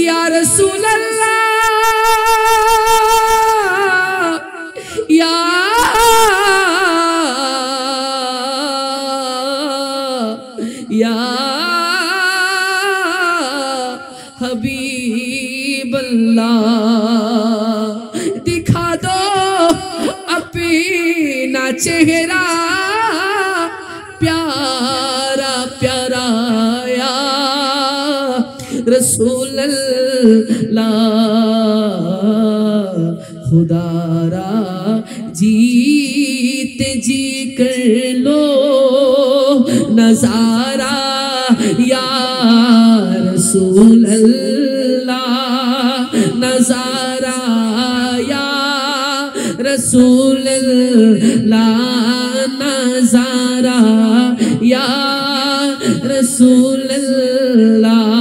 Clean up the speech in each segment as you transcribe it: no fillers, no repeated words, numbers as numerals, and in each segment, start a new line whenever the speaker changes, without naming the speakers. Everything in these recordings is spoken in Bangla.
या रसूल अल्लाह या हबीब अल्लाह दिखा दो अपना चेहरा प्यारा प्यारा या रसूल अल्लाह खुदारा जीते जी कर लो नजारा या रसूल अल्लाह नजारा या रसूल अल्लाह नजारा या रसूल अल्लाह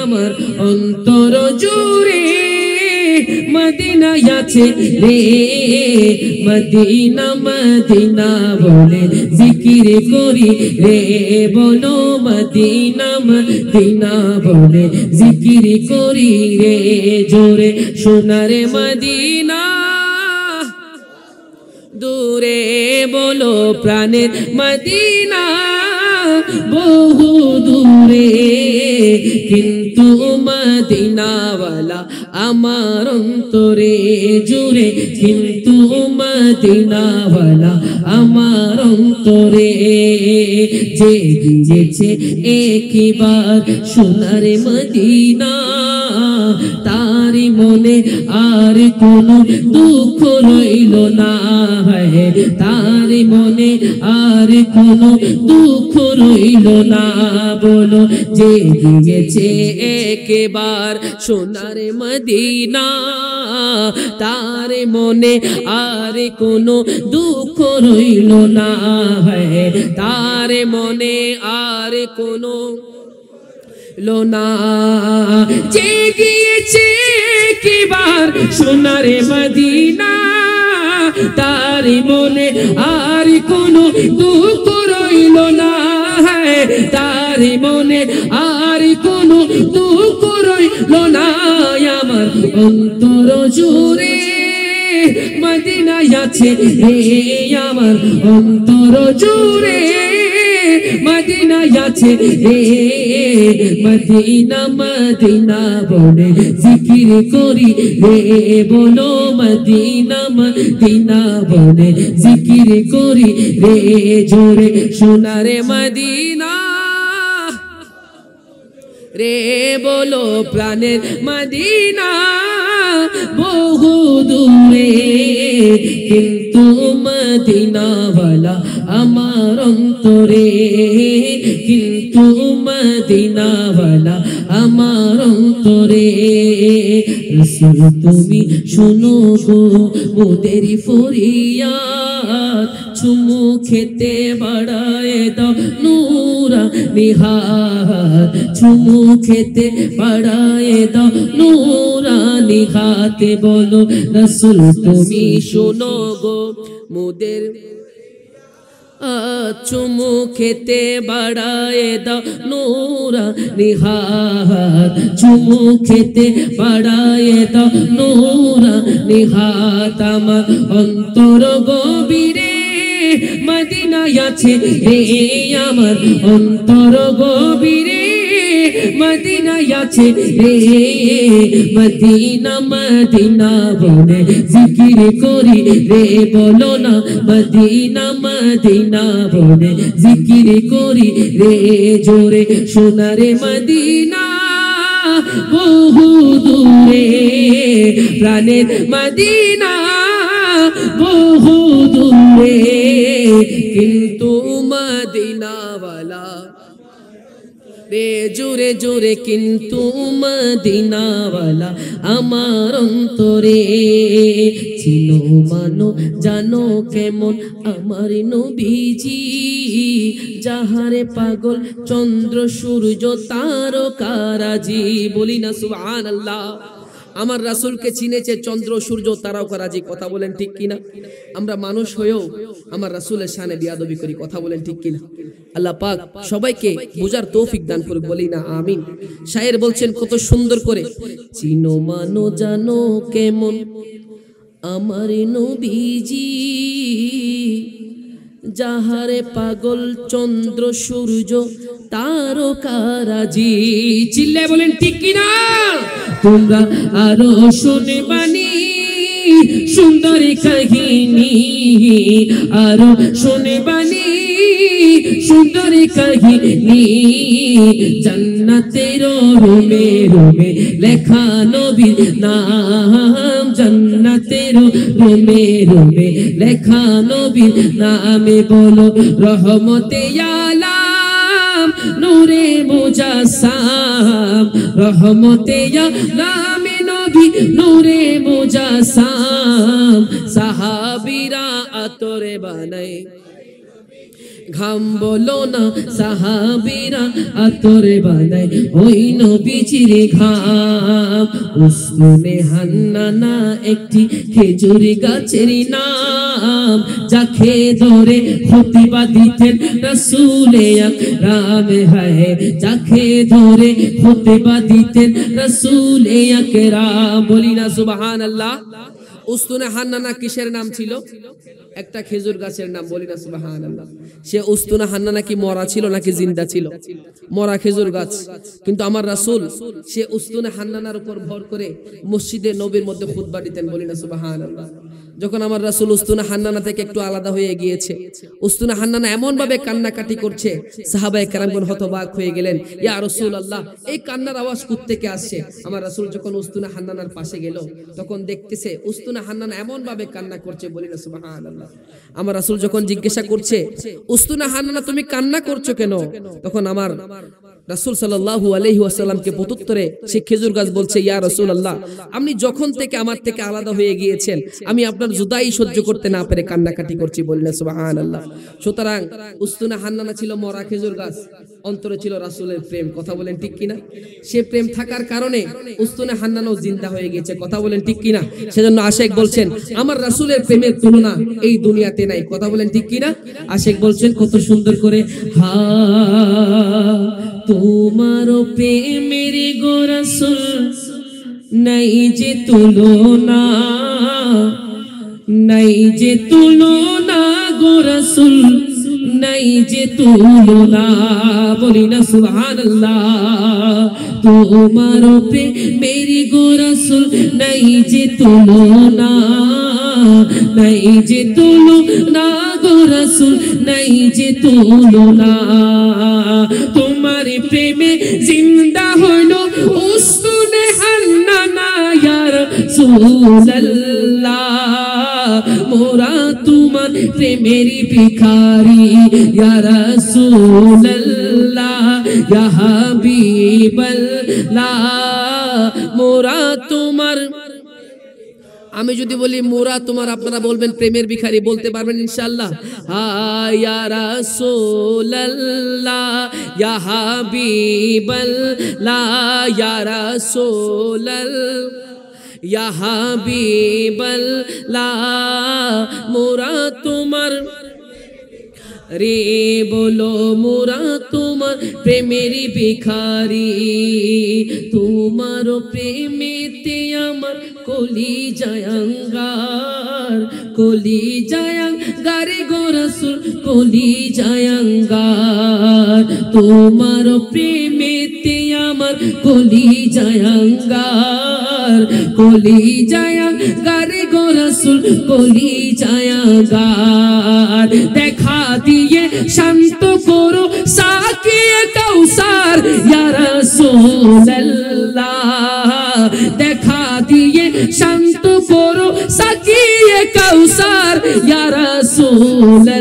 আমার অন্তর জুড়ে मदीना याचे रे मदीना मदीना बोले जिकिर करी रे बोलो मदीना मदीना बोले जिकिर करी रे जोरे सोनारे मदीना दूरे बोलो प्राणेर मदीना बहु दूरे किन्तु मदीनावाला आमार अंतरे जुड़े किन्तु मदीनावाला आमार अंतरे जे गिয়েছে একবার সোনার মদিনা तारी मने आर कोनो दुख रइल ना है तारी मने आर कोनो दुख रइल ना बोलो जे गिয়েছে একবার সোনার মদিনা तारे मने आर कोनो दुख रइल ना है तारे मने आर कोनो लोना जे गिয়েছে একবার সোনার মদিনা তারি মনে আর কোনো দুঃখ রইল না তারি মনে আর কোনো দুঃখ রইল না আমার অন্তর জুড়ে মদিনা আছে রে আমার অন্তর জুড়ে मदीना याचे रे मदीना मदीना बोले जिकिर करी रे बोलो मदीना मदीना बोले जिकिर करी रे जोरे सोनारे मदीना रे बोलो प्राणेर मदीना बहु दूरे किन्तु मदीनावाला आमार अंतरे किन्तु मदीनावाला आमार अंतरे रसूल तुमी शुनो गो मोदेर फरियाद चुमु खेते बाड़ाए दाओ नूरानी हाथ चुमु खेते बाड़ाए दाओ नूरानी हाथ बोलो रसूल तुमी शुनो गो मोदेर चुमु खेते बाड़ाए दाओ नूरानी हाथ चुमु खेते बाड़ाए दाओ नूरानी हाथ आमार अंतर गभीरे मदीना याचे रे आमार अंतर गभीरे मदीना याचे रे मदीना मदीना बोले जिकिर करी रे बोलो ना मदीना मदीना बोले जिकिर करी रे जोरे सोनारे मदीना बहु दूरे प्राणेर मदीना बहु दूरे किन्तु मदीनावाला रे जोरे जोरे किन्तु मदीनावाला आमार अंतरे चिनो मानो जानो केमन आमार नबीजी जाहारे पागल चंद्र सूर्य तारकाराजी बोली ना सुबहानाल्लाह আমার রাসূলকে চিনেছে চন্দ্র সূর্য তারাও রাজি, কথা বলেন ঠিক কিনা? আমরা মানুষ হয়েও আমার রাসূলের শানে বিয়াদবি করি, কথা বলেন ঠিক কিনা? আল্লাহ পাক সবাইকে বোঝার তৌফিক দান করুক, বলি না আমিন। শায়ের বলছেন কত সুন্দর করে, চিনো মানো জানো কেমন আমার নবীজি, যাহারে পাগল চন্দ্র সূর্য তারকারাজি। চিল্লে বলেন ঠিক কিনা? তোমরা আরো শুনে বানি সুন্দর কাহিনী, আরো শুনে বানি সুন্দর কাহিনী, জান্নাতের রুমে রুমে লেখা নবীর নাম, জান্নাতের রুমে রুমে লেখা নবীর নামে বলো রহমতে আলাম নূরে মুজাসসাম, রহমতে আলাম নবী নূরে মুজাসসাম, সাহাবীরা আতরে বানায় ঘাম বলো না, সাহাবীরা আতরে বানায় ওই নবীজির ঘাম। উসমানে হান্নানা একটি খেজুর গাছের নাম, যাকে ধরে খুতবা দিতেন রাসূলে আকরাম, হায় যাকে ধরে খুতবা দিতেন রাসূলে আকরাম, বলি না সুবহানাল্লাহ। উসমানে হান্নানা কিসের নাম ছিল? একটা খেজুর গাছের নাম, বলি না সুবহানাল্লাহ। সে উসমানে হান্নানা কি মরা ছিল নাকি জিন্দা ছিল? মরা খেজুর গাছ। কিন্তু আমার রাসূল সে উসমানে হান্নানার উপর ভর করে মসজিদে নবীর মধ্যে খুতবা দিতেন, বলি না সুবহানাল্লাহ। যখন আমার রাসূল উসমানে হান্নানা থেকে একটু আলাদা হয়ে গিয়েছে, উসমানে হান্নানা এমন ভাবে কান্নাকাটি করছে, সাহাবায়ে কেরামগণ হতবাক হয়ে গেলেন, ইয়া রাসূলুল্লাহ এই কান্নার আওয়াজ কোথা থেকে আসছে? আমার রাসূল যখন উসমানে হান্নানার পাশে গেল, তখন দেখতেছে উসমানে হান্নানা এমন ভাবে কান্না করছে, বলি না সুবহানাল্লাহ। আমার রাসূল যখন জিজ্ঞাসা করছে, উসমানে হান্নানা তুমি কান্না করছো কেন? তখন আমার রাসূল সাল্লাল্লাহু আলাইহি ওয়াসাল্লামকে প্রত্যুত্তরে সে খেজুর গাছ বলছে, ইয়া রাসূলুল্লাহ আপনি যখন থেকে আমার থেকে আলাদা হয়ে গিয়েছেন, আমি আপনার জুদাই সহ্য করতে না পেরে কান্নাকাটি করছি, বলি না সুবহানাল্লাহ। সুতরাং উসমানে হান্নানা ছিল মরা খেজুর গাছ, অন্তরে ছিল রাসূলের প্রেম, কথা বলেন ঠিক কিনা? সে প্রেম থাকার কারণে উসমানে হান্নানাও জিন্দা হয়ে গেছে, কথা বলেন ঠিক কিনা? সেজন্য আশিক বলছেন আমার রাসূলের প্রেমের তুলনা এই দুনিয়াতে নাই, কথা বলেন ঠিক কিনা? আশিক বলছেন কত সুন্দর করে, হা তোমার প্রেমের গো রাসূল নাই যে তুলনা, নাই যে তুলনা গো রাসূল নাই যে তুলনা, বলি না সুবহানাল্লাহ। তোমার প্রেমের গো রাসূল নাই যে তুলনা, নাই যে তুলনা গো রাসূল নাই যে তুলনা, তোমার প্রেমে জিন্দা হলো উসমানে হান্নানা ইয়া রাসূলুল্লাহ, মোরা তোমার প্রেমের ভিখারি ইয়া রাসূলুল্লাহ, ইয়া হাবিবাল্লাহ, মোরা তোমার, আমি যদি বলি মোরা তোমার, আপনারা বলবেন প্রেমের ভিখারি, বলতে পারবেন ইনশাআল্লাহ? ইয়া রাসূলুল্লাহ ইয়া হাবিবাল্লাহ, ইয়া রাসূলুল্লাহ ইয়া হাবিবাল্লাহ, মোরা তোমার রে বলো, মোরা তোমার প্রেমের ভিখারি, তোমার প্রেমেতে আমার কলি জায়াঙ্গার, কলি জায়াঙ্গার গো রাসূল কলি জায়াঙ্গার, তোমার প্রেমেতে আমার কলি জায়াঙ্গার, কলি জায়াঙ্গার গো রাসূল কলি জায়াঙ্গার, দেখা দিয়ে শান্ত করো সাকিয়ে কাউসার ইয়া রাসূলুল্লাহ, দেখা দিয়ে শান্ত করো সাকিয়ে কাউসার ইয়া রাসূলুল্লাহ,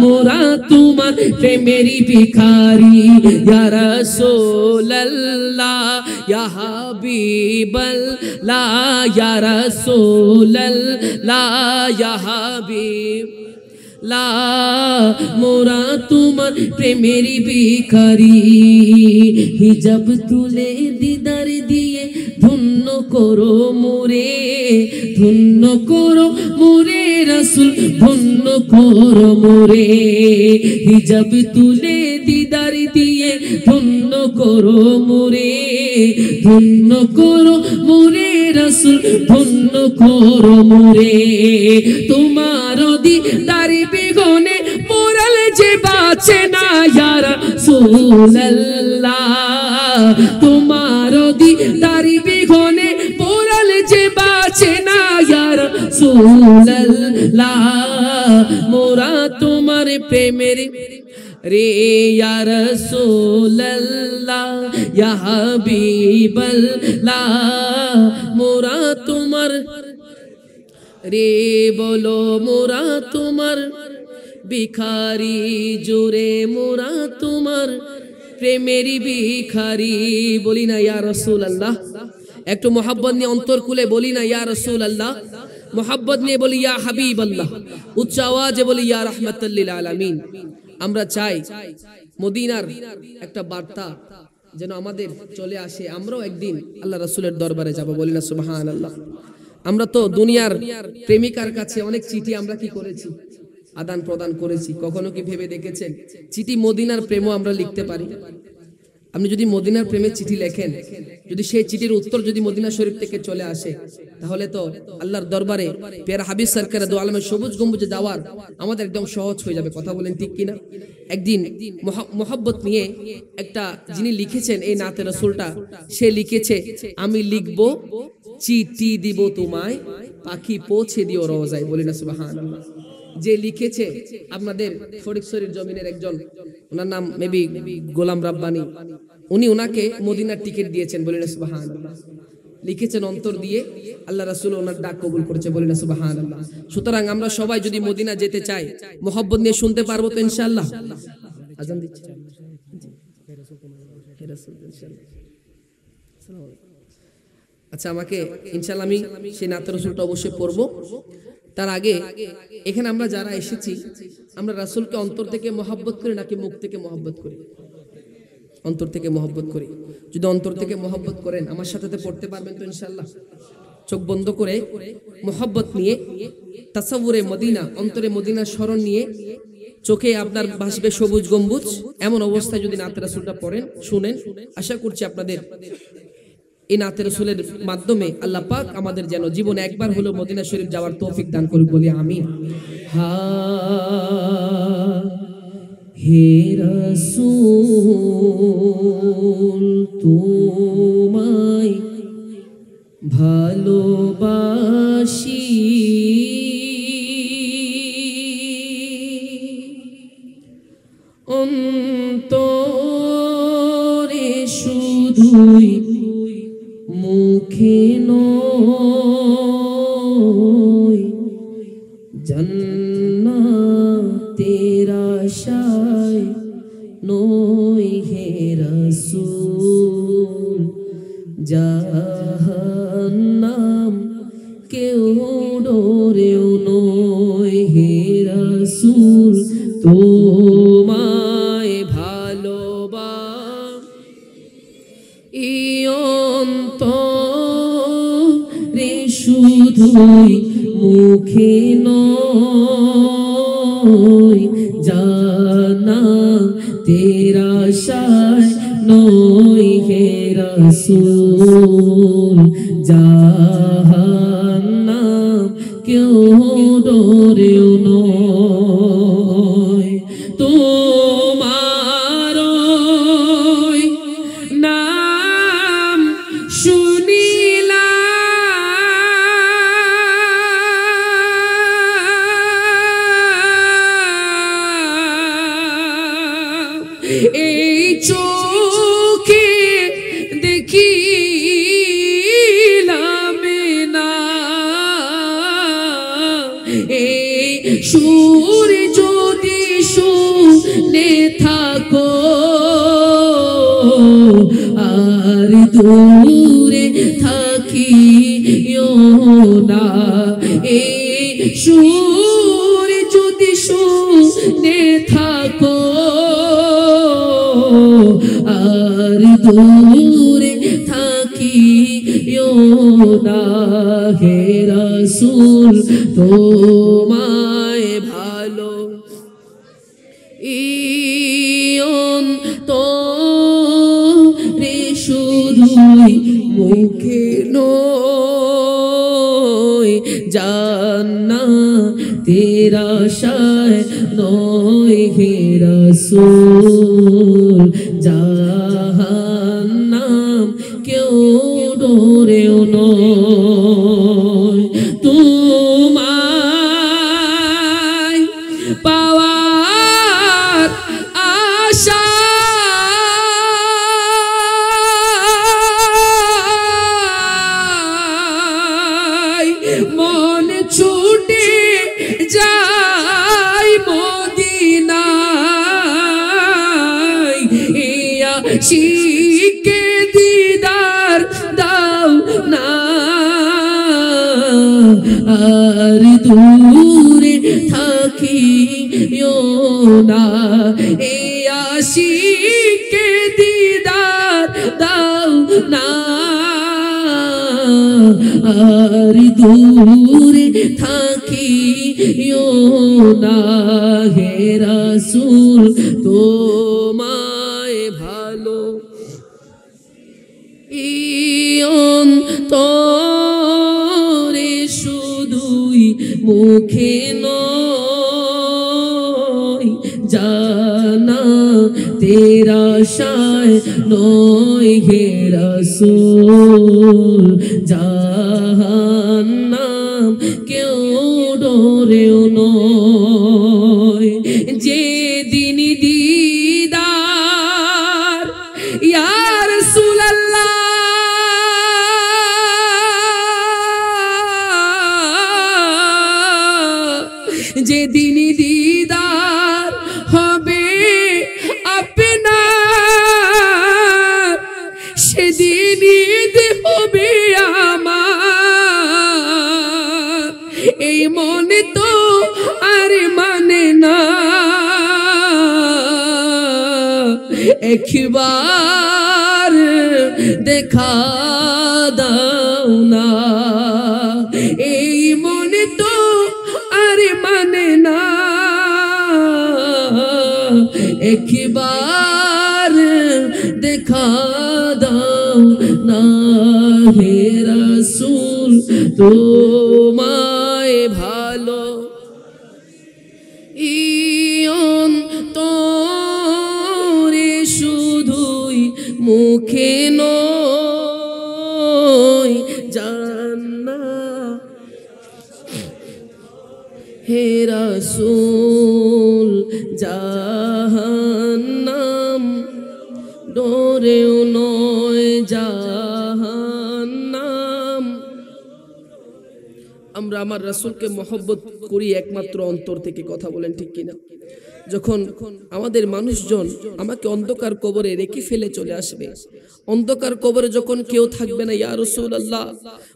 মোরা তোমার প্রেমের ভিখারি ইয়া রাসূলুল্লাহ, ইয়া হাবিবাল্লাহ, ইয়া রাসূলুল্লাহ, ইয়া হাবিব লা, মোরা তোমার প্রেমের ভিখারি, হিজাব তুলে দিদার দিয়ে করো মোরে, ধন্য করো মোরে রাসূল, ধন্য করো মোরে। হিজাব তুলে দিদার দিয়ে ধন্য করো মোরে, ধন্য করো মোরে রাসূল, ধন্য করো মোরে। তোমার দিদার বিঘনে মোরাল যে বাঁচে না ইয়া রাসূলুল্লাহ, তোমার দিদার বিঘনে মোরাল যে বাঁচে না ইয়া রাসূলুল্লাহ। মোরা তোমার প্রেমের রে ইয়া রাসূলুল্লাহ, ইয়া হাবিবাল্লাহ। মোরা তোমার রে বলো, মোরা তোমার ভিখারি, জোরে মোরা তোমার প্রেমের ভিখারি। বলি না ইয়া রাসূলুল্লাহ, একটু মোহাব্বত নিয়ে অন্তর খুলে বলি না ইয়া রাসূলুল্লাহ, মোহাব্বত নিয়ে বলি ইয়া হাবিবাল্লাহ, উচ্চ আওয়াজে বলি ইয়া রাহমাতাল লিল আলামিন। আমরা চাই মদিনার একটা বার্তা যেন আমাদের চলে আসে, আমরাও একদিন আল্লাহ রাসূলের দরবারে যাব। বলি না সুবহানাল্লাহ। আমরা তো দুনিয়ার প্রেমিকার কাছে অনেক চিঠি আমরা কি করেছি, আদান প্রদান করেছি। কখনো কি ভেবে দেখেছেন চিঠি মদিনার প্রেমও আমরা লিখতে পারি? আপনি যদি মদিনার প্রেমের চিঠি লেখেন, যদি সেই চিঠির উত্তর যদি মদিনা শরীফ থেকে চলে আসে, তাহলে তো আল্লাহর দরবারে পেয়ারা হাবিব সরকারে দো আলমের সবুজ গম্বুজে যাওয়ার আমাদের একদম সহজ হয়ে যাবে। কথা বলেন ঠিক কিনা? একদিন মোহাব্বত নিয়ে একটা যিনি লিখেছেন এই নাতে রাসূলটা, সে লিখেছে, আমি লিখবো চিঠি দিব তোমায়, পাখি পৌঁছে দিও রওজায়। বলি না সুবহানাল্লাহ। যে লিখেছে আপনাদের ফরিদশরীর জমিনের একজন, ওনার নাম মেবি গোলাম রাব্বানি, উনি ওনাকে মদিনার টিকিট দিয়েছেন। বলি না সুবহানাল্লাহ। লিখেছেন অন্তর দিয়ে, আল্লাহ রাসূল ওনার ডাক কবুল করেছে। বলি না সুবহানাল্লাহ। সুতরাং আমরা সবাই যদি মদিনা যেতে চাই, মোহাব্বত নিয়ে শুনতে পারবো তো ইনশাআল্লাহ? আজান দিচ্ছে। আচ্ছা, আমাকে ইনশাআল্লাহ আমি সেই নাতে রাসূলটা অবশ্যই পড়বো। তার আগে এখানে আমরা যারা এসেছি, আমরা রাসূলকে অন্তর থেকে মহব্বত করি নাকি মুখ থেকে মহব্বত করি? অন্তর থেকে মহব্বত করি। যদি অন্তর থেকে মহব্বত করেন, আমার সাথে পড়তে পারবেন তো ইনশাআল্লাহ? চোখ বন্ধ করে মহব্বত নিয়ে তাসাউরে মদিনা, অন্তরে মদিনার স্মরণ নিয়ে, চোখে আপনার ভাসবে সবুজ গম্বুজ, এমন অবস্থায় যদি নাতে রাসূলটা পড়েন, শুনেন, আশা করছি আপনাদের এই নাতে রাসূলের মাধ্যমে আল্লাহ পাক আমাদের যেন জীবনে একবার হলো মদিনা শরীফ যাওয়ার তৌফিক দান করুন। বলি আমিন। হে রাসূল তোমায় ভালোবাসি, অন্তরে শুধুই মুখে নয়, জান্নাতের আশায় নয় হে রাসূল, জাহান্নাম কেউ ডরেও নয় হে রাসূল তোমায় ভালোবাসি, অন্তরে শুধুই মুখে নয়, জান্নাতের আশায় নয় হে রাসূল, জাহান্নাম কেউ ডরেও নয়। তোমার নাম শুনিলাম, এই চোখে দেখিলাম না, এই সুর যদি শুনে থাকো আর দূরে থাকিও না, এই সুর যদি শুনে থাকো আর দূরে থাকিও না হে রাসূল তোমায় ভালো অন্তরে শুধুই মুখে নয় জান্নাতের আশায় নয় হে রাসূল জাহান্নাম কেউ ডরেও নয় তোমায় পাওয়ার আশা মন ছুটে যায় মদিনায় ইয়া শিকে দিদার দাও না আর দূরে থাকিও না ইয়া শিকে দিদার দাও না আর দূরে থাকিও না হে রাসূল তোমায় ভালো অন্তরে শুধুই মুখে নয় জান্নাতের আশায় নয় হে রাসূল জাহান্নাম কেউ ডরেও নয় যেদিন দিদার ইয়া রাসূলুল্লাহ যেদিন দিদার হবে আপনার সেদিন ঈদ হবে আমার এই মনে তো আর মানে না একবার দেখা দাও না এই মনে তো আর মানে না একবার দেখা দাও না হে রাসূল তোমায় ভালো অন্তরে শুধুই মুখে নয় জান্নাত হে রাসূল জাহান্নাম ডরেও নয় জাহান্নাম আমরা আমার রাসূলকে মহব্বত করি একমাত্র অন্তর থেকে কথা বলেন ঠিক কিনা যখন আমাদের মানুষজন আমাকে অন্ধকার কবরে রেখে ফেলে চলে আসবে অন্ধকার কবরে যখন কেউ থাকবে না ইয়া রাসূলুল্লাহ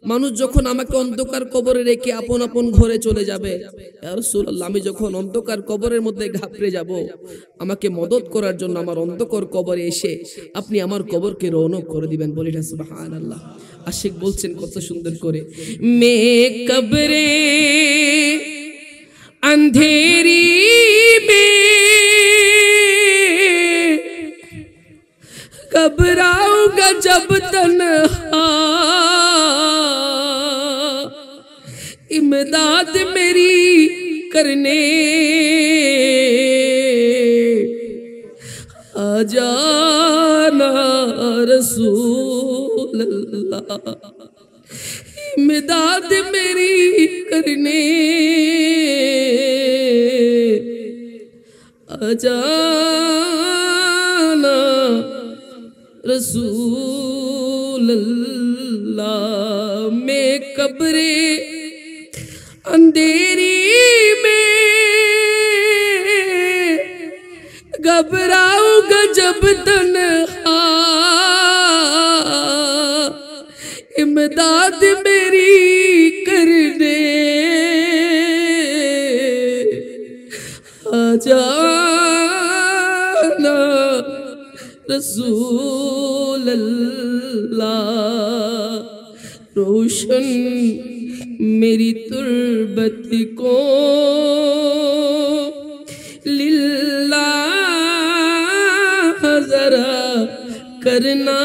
মানুষ যখন আমাকে অন্ধকার কবরে রেখে আপন আপন ঘরে চলে যাবে ইয়া রাসূলুল্লাহ আমি যখন অন্ধকার কবরের মধ্যে ঘাবড়ে যাব আমাকে মদত করার জন্য আমার অন্ধকার কবরে এসে আপনি আমার কবরকে রৌনক করে দিবেন বলি না সুবহানাল্লাহ আশিক বলছেন কত সুন্দর করে মে কবরে अंधेरी में घबराऊंगा जब तन्हा इमदाद मेरी करने आ जाना रसूल अल्लाह इमदाद मेरी करने आ जाना रसूल अल्लाह मैं कब्रे अंधेरी में घबराऊंगा जब तन्हा इमदाद मेरी करने आ जाना रसूल अल्लाह रोशन मेरी तुर्बत को लिल्लाह जरा करना,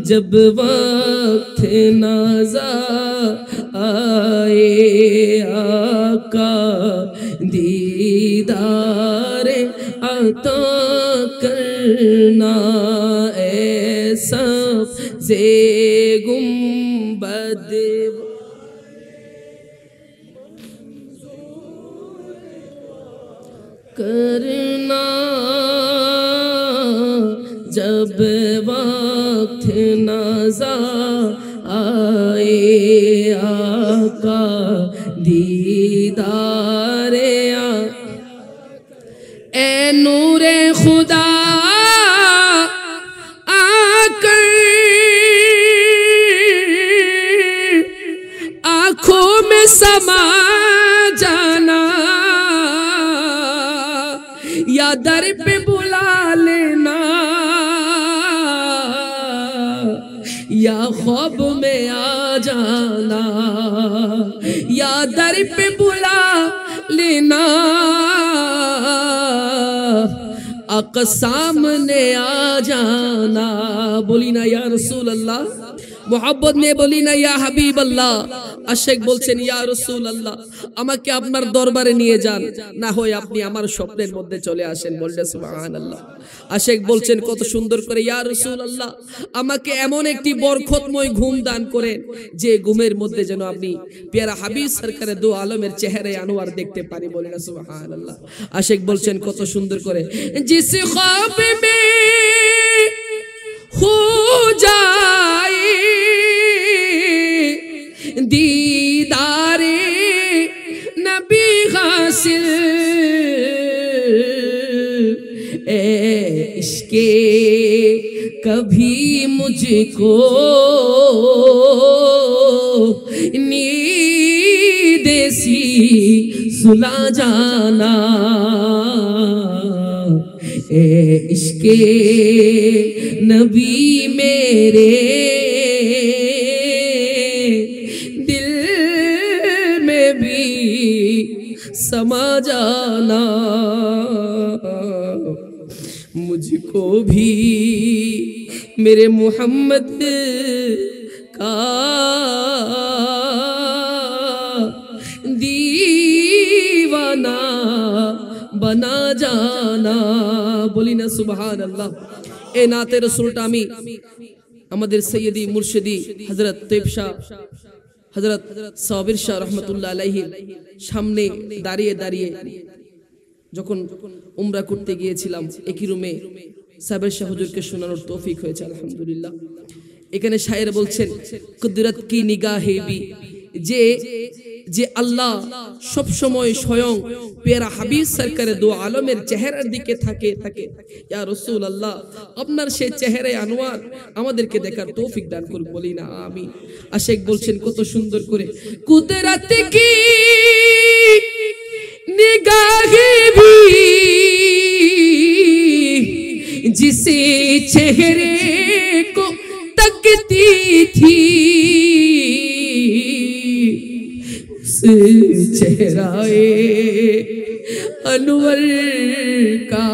जब वक्त नाज़ा आए आका दीदारे अता करना, ऐसा से गुंबद करना, जब वक्त नाज़ा आए आका दीदारे ए नूरे खुदा आकर आँखों में समा जाना, या दर पे बुला लेना, या ख्वाब में आ जाना, या दर पे बुला लेना, आका सामने आ जाना। बोली ना या रसूल अल्लाह, मोहब्बत में बोली ना या हबीब अल्लाह। আশেক বলছেন ইয়া রাসূলুল্লাহ আমাকে আপনার দরবারে নিয়ে যান, না হয় আপনি আমার স্বপ্নের মধ্যে চলে আসেন। বললে সুবহানাল্লাহ। আশেক বলছেন কত সুন্দর করে, ইয়া রাসূলুল্লাহ আমাকে এমন একটি বরকতময় ঘুম দান করেন যে ঘুমের মধ্যে যেন আপনি প্যারা হাবিব সরকারে দো আলমের চেহারা আনোয়ার দেখতে পারি। বলে না সুবহানাল্লাহ। আশেক বলছেন কত সুন্দর করে, জিস খ্বাব মে हो जाए दीदारे नबी हासिल, ए इश्के कभी मुझको नींद सी सुला जाना, ए इश्के नबी मेरे दिल में भी समा जाना, मुझको भी मेरे मोहम्मद का दीवाना बना जाना। बोली ना सुबहान अल्लाह। ए नाते रसूलटा आमी আমাদের সৈয়দি মুর্শিদি হযরত তৈব শাহ হযরত সাবির শাহ রাহমাতুল্লাহ আলাইহি সামনে দাঁড়িয়ে দাঁড়িয়ে যখন উমরা করতে গিয়েছিলাম, একই রুমে সাবির শাহ হুজুরকে শোনানোর তৌফিক হয়েছে আলহামদুলিল্লাহ। এখানে শায়ের বলছেন কুদরত কি নিগাহে বি, যে যে আল্লাহ সব সময় স্বয়ং প্যারা হাবিব সরকারে দো আলমের চেহারার দিকে থাকে ইয়া রাসূলুল্লাহ আপনার সেই চেহারায় আনোয়ার আমাদেরকে দেখার তৌফিক দান করুন। বলি না আমিন। আশেক বলছেন কত সুন্দর করে, কুদরত কি নিগাহে ভি जिसे चेहरे को तकती थी, उस चेहराए अनवर का,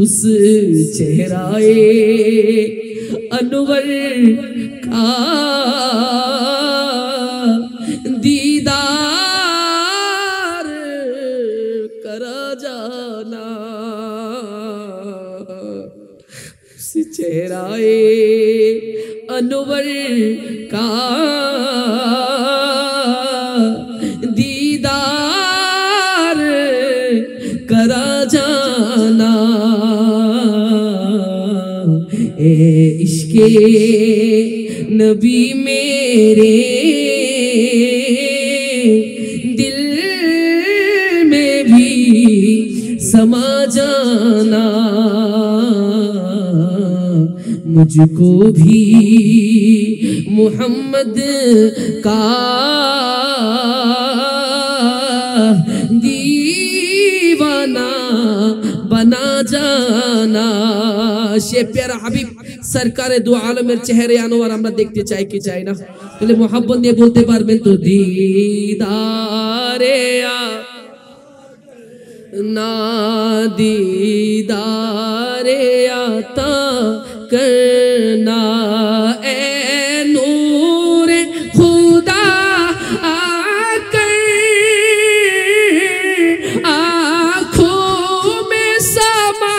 उस चेहराए अनवर का दीदार करा जाना, उस चेहराए अनवर का दीदार करा जाना, ए इश्के नबी मेरे दिल में भी समा जाना, मुझको भी मोहम्मद का दीवाना बना जाना। সে প্যারা হাবিব সরকারে দু আলমের চেহারে আনোয়ার আমরা দেখতে চাই কি চাই না? তাহলে মোহাব্বত নিয়ে বলতে পারবেন তো? দিদারে ना दीदारे आता करना ए नूर खुदा आकर आँखों में समा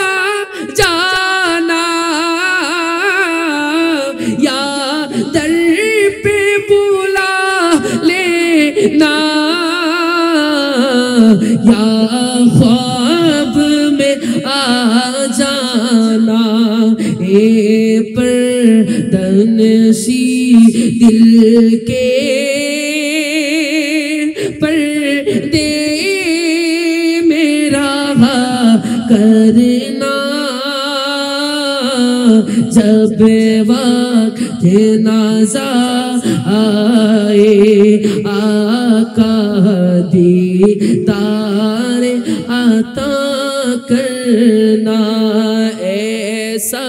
जाना या दर पे बुला लेना या ख्वाब में आ जाना। ए पर्दनशी दिल के पर्दे मेरा करना जब वक्त नाज़ा आए आका दीदार आता करना। ऐसा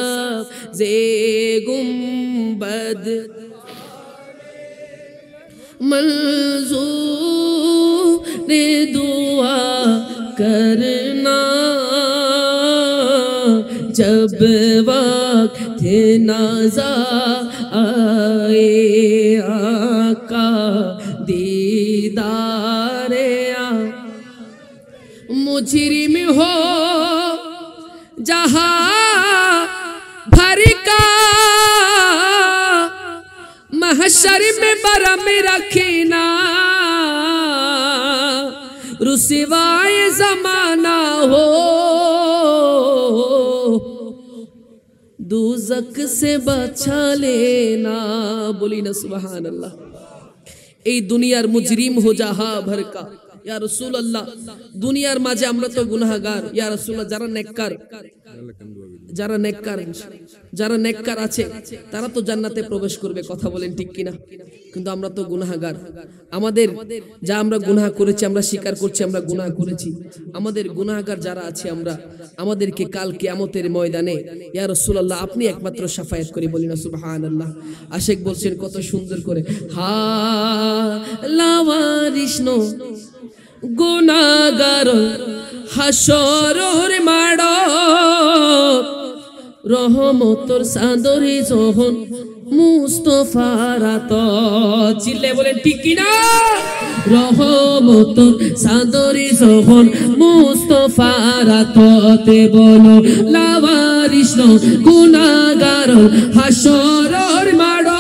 ज़े गुंबद मंजूर दुआ करना जब वक्त नाज़ा आए आका दीदारे मुजरिम हो जहां भर का महशर में बरम रखना रुसवाए ज़माना हो दूज़ख से बचा लेना। बोली ना सुभान अल्लाह। এই দুনিয়ার মুজরিম হো জাহা ভর কা ইয়া রাসূলুল্লাহ। দুনিয়ার মাঝে আমরা তো গুনাহগার ইয়া রাসূলুল্লাহ। যারা নেককার আছে তারা তো জান্নাতে প্রবেশ করবে, কথা বলেন ঠিক কিনা? কিন্তু আমরা তো গুনাহগার। আমাদের যা আমরা গুনাহ করেছি আমরা স্বীকার করছি আমরা গুনাহ করেছি। আমাদের গুনাহগার যারা আছে আমরা আমাদেরকে কাল কিয়ামতের ময়দানে ইয়া রাসূলুল্লাহ আপনি একমাত্র শাফায়াত করে। বলি না সুবহানাল্লাহ। আশিক বলছেন কত সুন্দর করে, হা লাওয়ারিশন গুনাহগার হাসরের মাড় রহমতর সাদরে যখন মুস্তফার আত। চিল্লে বলেন ঠিক কিনা? রহমতর সাদরে যখন মুস্তফার আততে বলো লাওয়ারিশ গুনাহগার হাসরের মাড়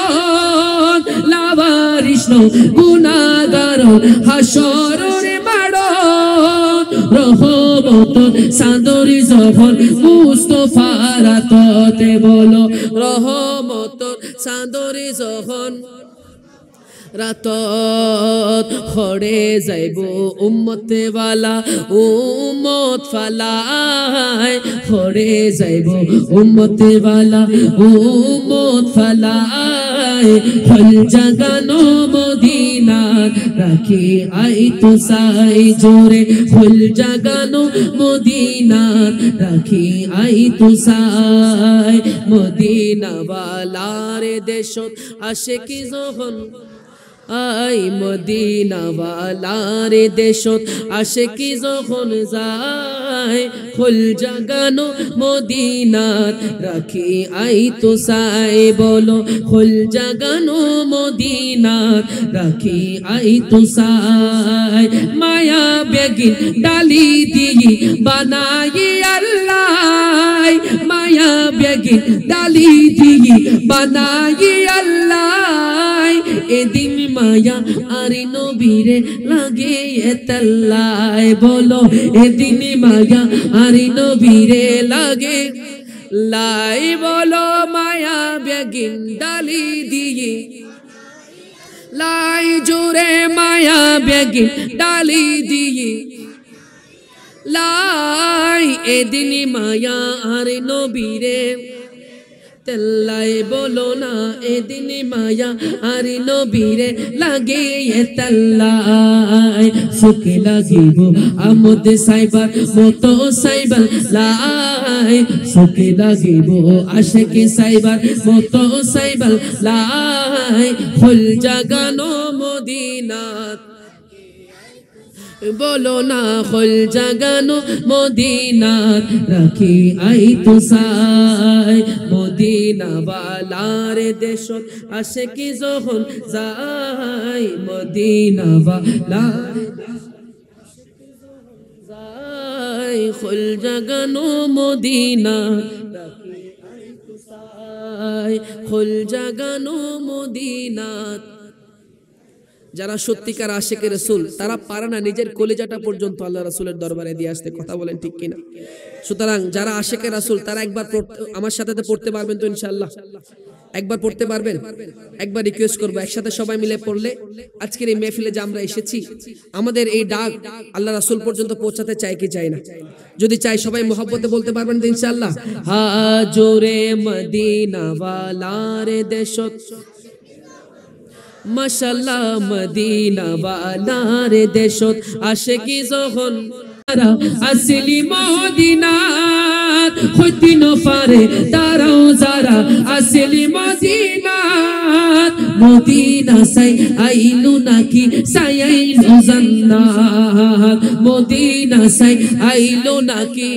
লাওয়ারিশ গুনাহগার হাসরের মাড় রহমত সাদরে যখন মুস্তফার আততে বলো রহমত সাদরে যখন রাতত খড়ে যাইব উম্মতে ওয়ালা উম্মত ফালায় খড়ে যাইব উম্মতে ওয়ালা উম্মত ফালায় হল জাগানো মদিনা রাখি আই তো সাই জোরে হল জাগানো মদিনা রাখি আই তো সাই মদিনা ওয়ালার দেশত আশিকি যখন আই মদিনা ওয়ালার দেশত আশিকি যখন যায় ফুল জাগানো মদিনাত রাখি আই তো সাই বলো ফুল জাগানো মদিনাত রাখি আই তো সাই মায়া বেগিন ডালি দিই বানাই আল্লাহ মায়া বেগিন ডালি দিই বানাই আল্লাহ এদিন মায়া আরি নবীরে লাগে এতলাই বলো এদিন মায়া আরি নবীরে লাগে লাই বলো মায়া বেগিন ডালি দিয়ে লাই জোরে মায়া বেগিন ডালি দিয়ে লাই এদিন মায়া আরি নবীরে তেল্লাই বলো না এদিন মায়া আর নবীরে লাগে তেল্লাই সুখে লাগিব আমদ সাইবার মতো সাইবার লাই সুখে লাগিব আশিকে সাইবার মতো সাইবার লাই ফুল জাগানো মদিনাত বলো না ফুল জাগানো মদিনাত রাখি আই তো সাই মদিনা বালার দেশত আশিকি যখন যাই মদিনা বালার যাই ফুল জাগানো মদিনা রাখি আই তো সাই ফুল জাগানো মদিনাত যারা সত্যিকার আশিকে রাসূল তারা পারে না নিজের কলিজাটা পর্যন্ত আল্লাহ রাসূলের দরবারে দিয়ে আসতে কথা বলেন ঠিক কিনা সুতরাং যারা আশিকে রাসূল তারা একবার আমার সাথে পড়তে পারবেন তো ইনশাআল্লাহ একবার পড়তে পারবেন একবার রিকোয়েস্ট করব একসাথে সবাই মিলে পড়লে আজকের এই মেহফিলে যে আমরা এসেছি আমাদের এই ডাক আল্লাহ রাসূল পর্যন্ত পৌঁছাতে চাই কি চাই না যদি চাই সবাই মোহাব্বতে বলতে পারবেন তো ইনশাআল্লাহ হাজুরে মদিনা ওয়ালার দেশত মাশাআল্লাহ মদিনা ওয়ালার দেশত আশিকি যখন আসলি মদিনাত হইতে ন পারে তারাও যারা আসলি মদিনাত মদিনা সাই আইলু নাকি সাই আইলু জান্নাত মদিনা সাই আইলু নাকি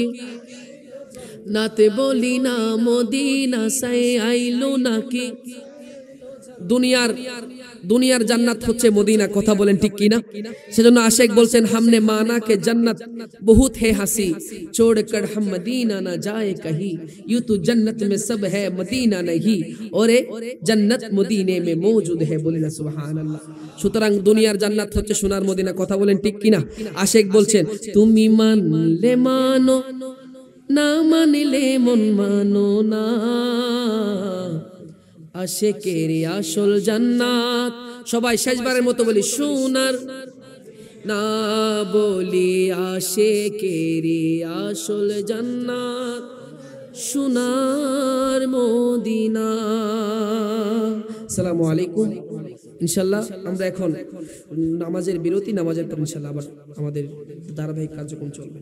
নাতে বলি না মদিনা সাই আইলু নাকি দুনিয়ার জান্নাত হচ্ছে মদিনা কথা বলেন ঠিক কিনা সেজন্য আশিক বলছেন हमने माना के जन्नत बहुत है हंसी छोड़कर हम मदीना ना जाए कहीं यूं तो जन्नत में सब है मदीना नहीं और जन्नत मदीने में मौजूद है बोले ना सुभान अल्लाह সুতরাং দুনিয়ার জান্নাত হচ্ছে সোনার মদিনা কথা বলেন ঠিক কিনা আশিক বলছেন তুমি মানলে মানো না মানলে মন মানো না আশিকের আসল জান্নাত সবাই শেষবারের মতো বলি সোনার না বলি আশিকের আসল জান্নাত সোনার মদিনা আসসালামু আলাইকুম ইনশাআল্লাহ আমরা এখন নামাজের বিরতি নামাজের পর ইনশাআল্লাহ আবার আমাদের ধারাবাহিক কার্যক্রম চলবে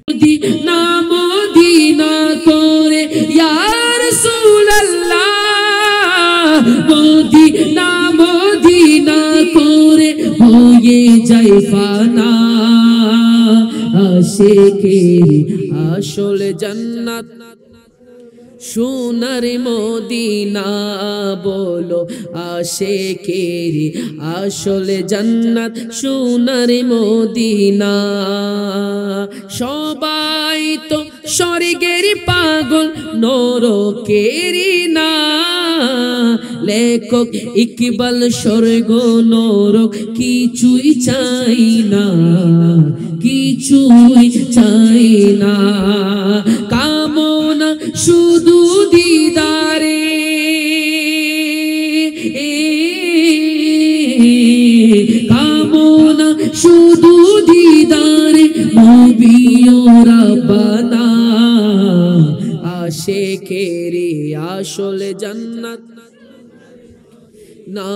মদিনা মদিনা করে ইয়া রাসূলুল্লাহ মদিনা মদিনা করে হয়ে যায় ফানা আশিকের আসল জান্নাত সোনার মদিনা বলো আশিকের আসল জান্নাত সোনার মদিনা সবাই তো স্বর্গের পাগল নরকের না লেখক ইকবাল স্বর্গ নরক কিছুই চাই না কিছুই চাই না কামনা শুধু দিদারে কামনা শুধু দিদারে নবী ও রাব্বানা আশিকের আসল জান্নাত না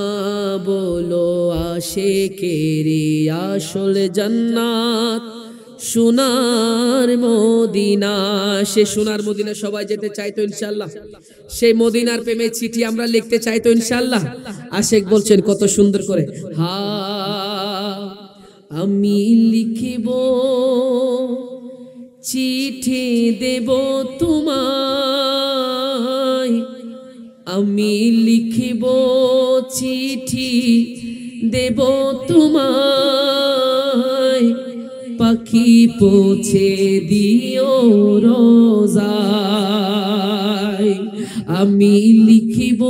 বলো আশিকের আসল জান্নাত সোনার মদিনা সে সোনার মদিনা সবাই যেতে চাই তো ইনশাআল্লাহ সেই মদিনার প্রেমে চিঠি আমরা লিখতে চাই তো ইনশাআল্লাহ আশিক বলছেন কত সুন্দর করে হা আমি লিখিব চিঠি দেব তোমায় আমি লিখিব চিঠি দেব তোমায় পাখি পৌঁছে দিও রোজায় আমি লিখিব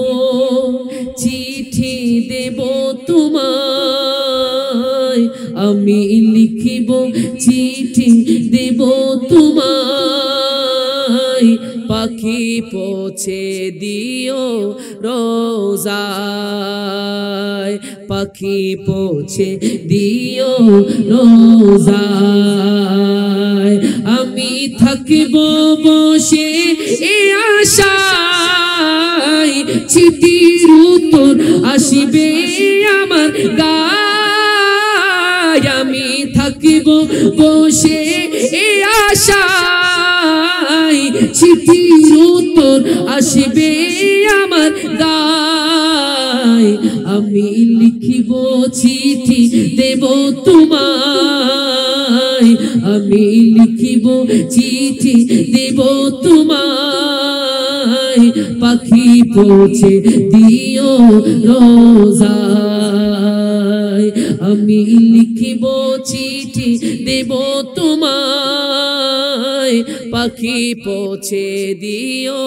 চিঠি দেব তোমায় আমি লিখিব চিঠি দেব তোমায় পাখি পৌঁছে দিও রোজায় পাখি পৌঁছে দিও রোজায় আমি থাকিব বসে এ আশায় চিঠির উত্তর আসিবে আমার গায় আমি থাকিব বসে এ আশায় চিঠির উত্তর আসিবে আমার গায় আমি লিখিব চিঠি দেব তোমায় আমি লিখিব চিঠি দেব তোমায় পাখি পৌঁছে দিও রোজায় আমি লিখিব চিঠি দেব তোমায় পাখি পৌঁছে দিও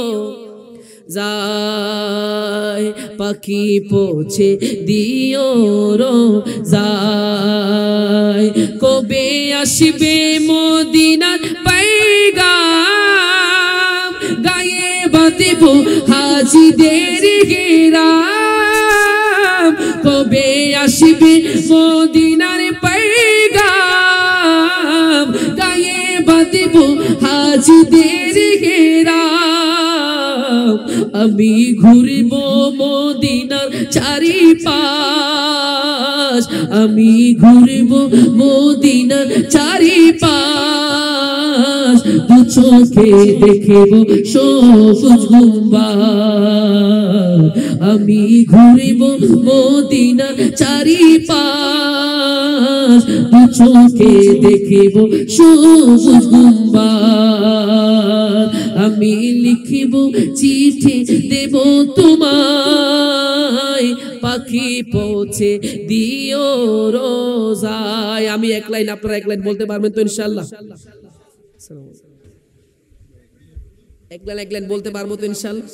যায় পাখি পৌঁছে দিও রোজায় কবে আসবে মদিনার পয়গাম গায়ে বাঁধব হাজিদের গেরাম কবে আসবে মদিনার পয়গাম গায়ে বাঁধব হাজিদের গেরাম আমি ঘুরব মদিনার চারিপাশ আমি ঘুরব মদিনার চারিপাশ দু চোখে দেখব সবুজ গুম্বাদ আমি ঘুরব মদিনার চারিপাশ দু চোখে দেখব সবুজ গুম্বাদ আমি লিখিব চিঠি দেব তোমায় পাখি পৌঁছে দিও রোজায় আমি এক লাইন আপনারা এক লাইন বলতে পারবেন তো ইনশাআল্লাহ এক লাইন বলতে পারবো তো ইনশাআল্লাহ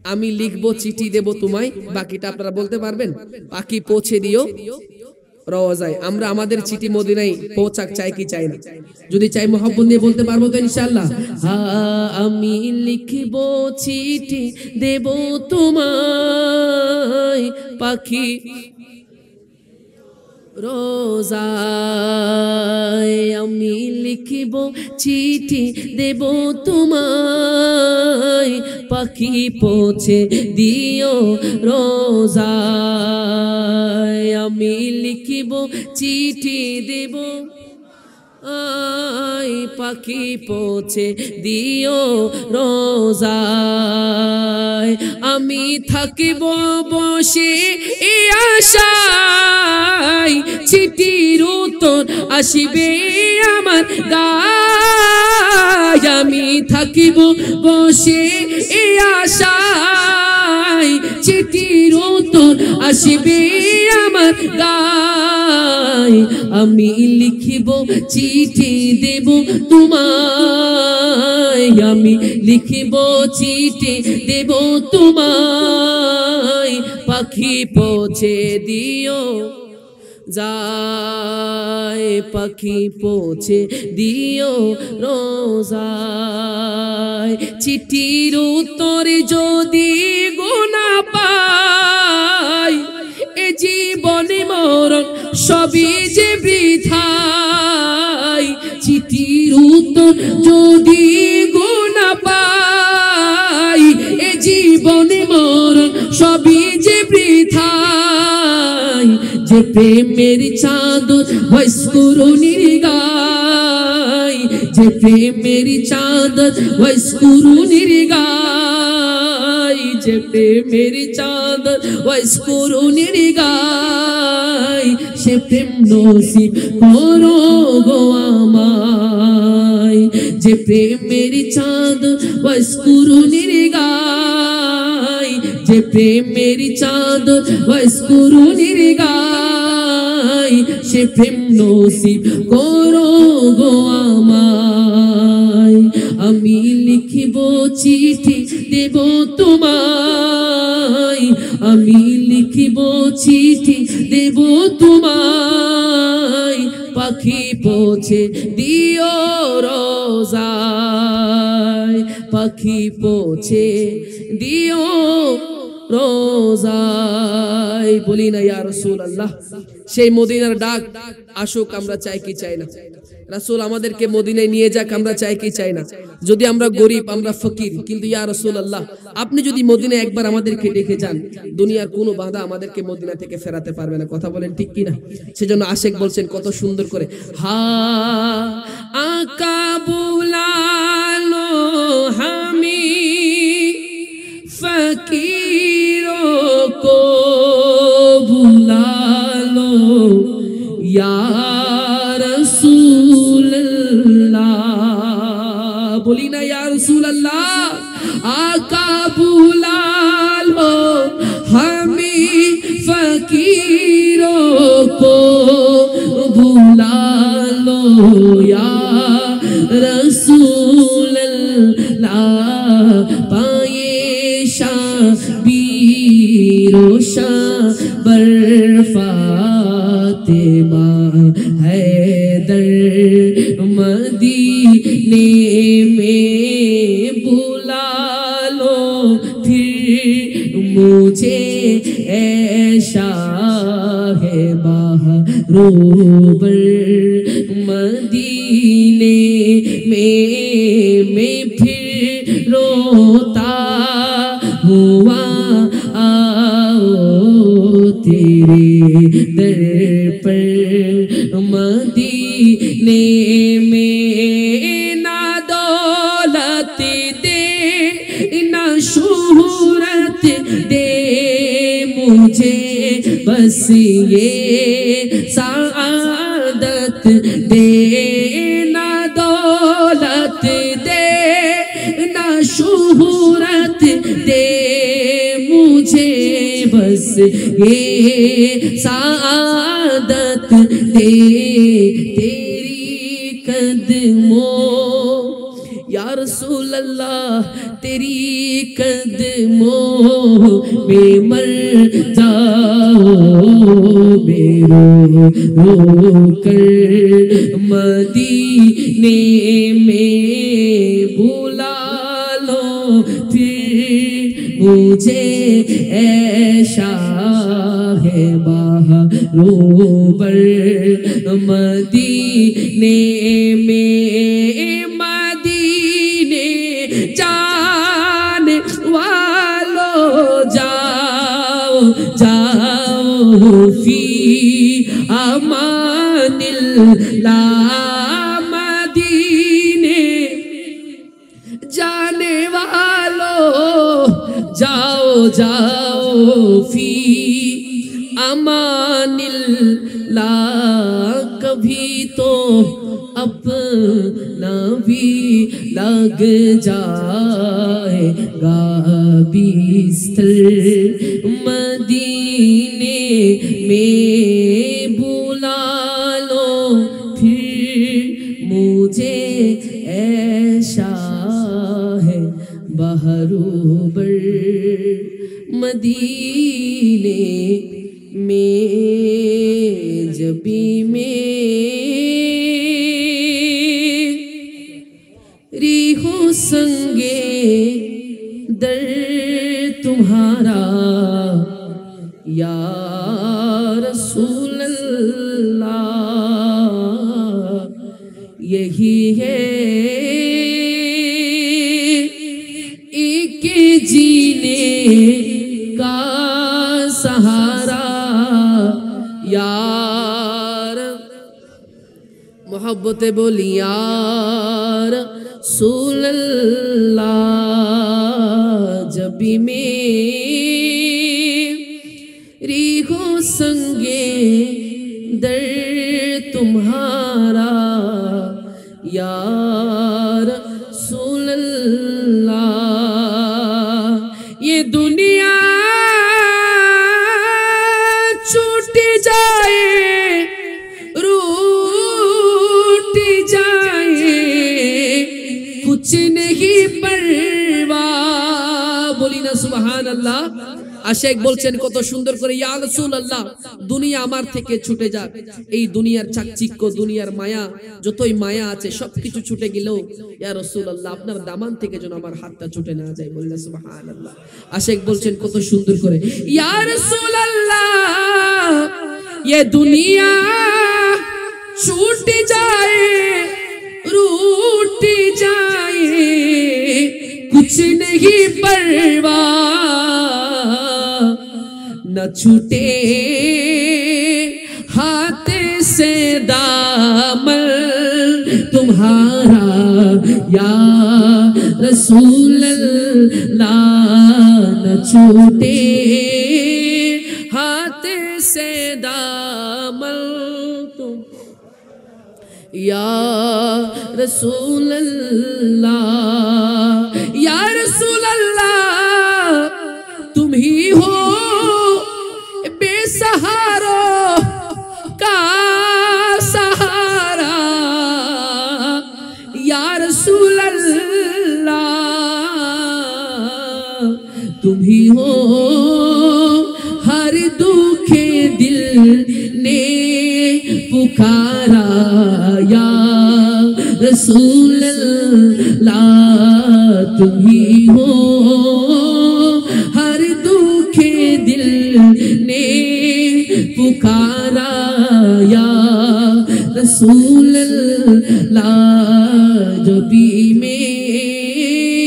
আমি লিখবো চিঠি দেব তোমায় বাকিটা আপনারা বলতে পারবেন পাখি পৌঁছে দিও রওজায় আমরা আমাদের চিঠি মদিনায় পৌঁছাক চাই কি চাই না যদি চাই মোহাব্বত নিয়ে বলতে পারবো তো ইনশাআল্লাহ আমি লিখব চিঠি দেব তোমায় পাখি রোজায় আমি লিখব চিঠি দেব তোমায় পাখি পৌঁছে দিও রোজায় আমি লিখব চিঠি দেব আই পাখি পৌঁছে দিও রোজায় আমি থাকিব বসে এ আশায় চিঠির উত্তর আসিবে আমার গায় আমি থাকিব বসে এ আশায় চিঠির উত্তর আসিবে আমার গায় আমি লিখিব চিঠি দেব তোমায় আমি লিখিব চিঠি দেব তোমায় পাখি পৌঁছে দিও যায় পাখি পৌঁছে দিও রোজায় চিঠির উত্তরে যদি গোনা পাই এ জীবনে মরণ সবই যে বৃথাই চিঠির উত্তর যদি গোনা পাই এ জীবনে মরণ সবই যে বৃথাই যে প্রেমের চাদর বয়স্কুরুনির গায় যে প্রেমের চাদর বয়স্কুরুনির গায় যে প্রেমের চাদর বয়স্কুরুনির গায় সে প্রেম নসিব করো গো আমায় যে প্রেমের চাদর বয়স্কুরুনির গায় যে প্রেমের চাদর বয়স্কুরুনির গায় সে প্রেম নসিব করো গো আমায় আমি লিখিব চিঠি দেব তোমায় আমি লিখিব চিঠি দেব তোমায় পাখি পৌঁছে দিও রোজায় পাখি পৌঁছে দিও রোজায়। বলি না ইয়া রাসূলুল্লাহ, সেই মদিনার ডাক আসুক, আমরা চাই কি চাই না? রাসূল আমাদেরকে মদিনায় নিয়ে যাক, আমরা চাই কি চাই না? যদি আমরা গরিব, আমরা ফকির, কিন্তু ইয়া রাসূলুল্লাহ আপনি যদি মদিনায় একবার আমাদেরকে ডেকে যান, দুনিয়ার কোনো বাধা আমাদেরকে মদিনা থেকে ফেরাতে পারবে না। কথা বলেন ঠিক কি না? সেজন্য আশেক বলছেন কত সুন্দর করে, হা আকা বুলালো হামি फकीरों को बुला लो या रसूल अल्लाह। बोली ना या रसूल अल्लाह, आका बुला लो हमें फकीरों को बुला लो या रसूल अल्लाह। पाए बीरोशा बरफातिमा हैदर मदीने में बुला लो फिर मुझे ऐशा है बहरूबर मदीने में मैं फिर रोता हुआ आओ तेरे दर पर मदीने में। ना दौलत दे ना शोहरत दे मुझे, बस ये सादत दे। ना दौलत दे ना शोहरत दे मुझे, बस ये सादत दे। तेरी कदमों या रसूल अल्लाह, तेरी कदमों में मर जाओगे रो रो कर मदीने में बुला लो फिर मुझे ऐशा है बहरूबर मदीने में। मदीने जाने वालों जाओ जाओ फी अमानिल्लाह। मदीने जाने वालों जाओ जाओ फी अमानिल्लाह। कभी तो अपना भी लग जाएगा बिस्तर मदीने में बुला लो फिर मुझे ऐशा है बहरूबर मदीने में। जबी में रिहो संगे दर तुम्हारा या रसूल अल्लाह। यही है एक जीने का सहारा यार। मोहब्बत बोली यार रसूल अल्लाह। जबी में रिहो संगे दर तुम्हारा यार रसूल अल्लाह। ये दुनिया छूट जाए रूठ जाए कुछ नहीं परवाह। बोली ना सुभान अल्लाह। আশেক বলছেন কত সুন্দর করে, ইয়া রাসূলুল্লাহ দুনিয়া আমার থেকে ছুটে যাক, এই দুনিয়ার চাকচিক্য, দুনিয়ার মায়া, যতই মায়া আছে সবকিছু ছুটে গেলেও ইয়া রাসূলুল্লাহ আপনার দামান থেকে যেন আমার হাতটা ছুটে না যায়। বললেন সুবহানাল্লাহ। আশেক বলছেন কত সুন্দর করে, ইয়া রাসূলুল্লাহ ये दुनिया छूट जाए रूठ जाए कुछ नहीं परवाह, न छूटे हाथ से दामन तुम्हारा या रसूल अल्लाह, न छूटे हाथ से दामन तुम या रसूल अल्लाह, या रसूल अल्लाह तुम ही हो बेसहारों का सहारा, या रसूल अल्लाह तुम ही हो हर दुखे दिल ने पुकारा, या रसूल अल्लाह तुम ही हो हर दुखे दिल ने पुकारा, या रसूल अल्लाह जो भी मेरी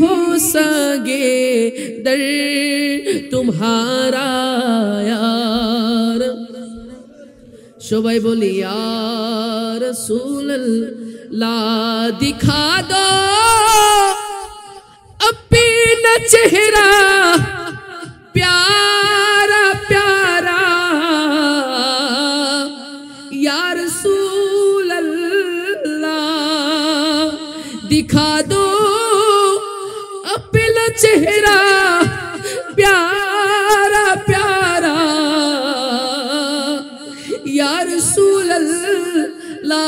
हो सगे दर तुम्हारा यार। सबाई बोली या रसूल अल्लाह दिखा दो अपना चेहरा प्यारा प्यारा, या रसूल अल्लाह दिखा दो अपना चेहरा प्यारा प्यारा, या रसूल अल्लाह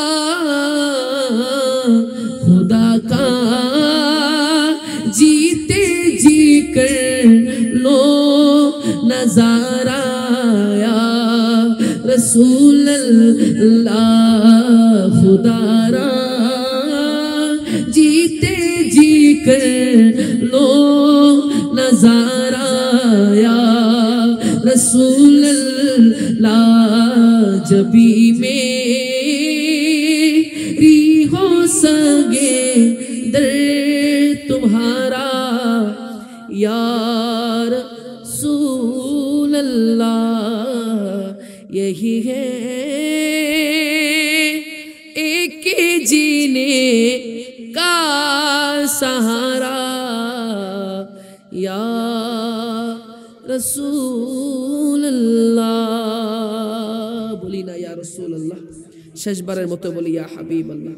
खुदा का जीते जी कर लो नजारा, या रसूल अल्लाह खुदारा जीते जी कर लो नजारा, या रसूल अल्लाह जब भी मेरी हो सगे दर तुम्हारा, या रसूल अल्लाह यही है एक जीने का सहारा, या रसूल अल्लाह। बोली ना या रसूल अल्लाह, शेषबारेर मतो बोली या हबीब अल्लाह।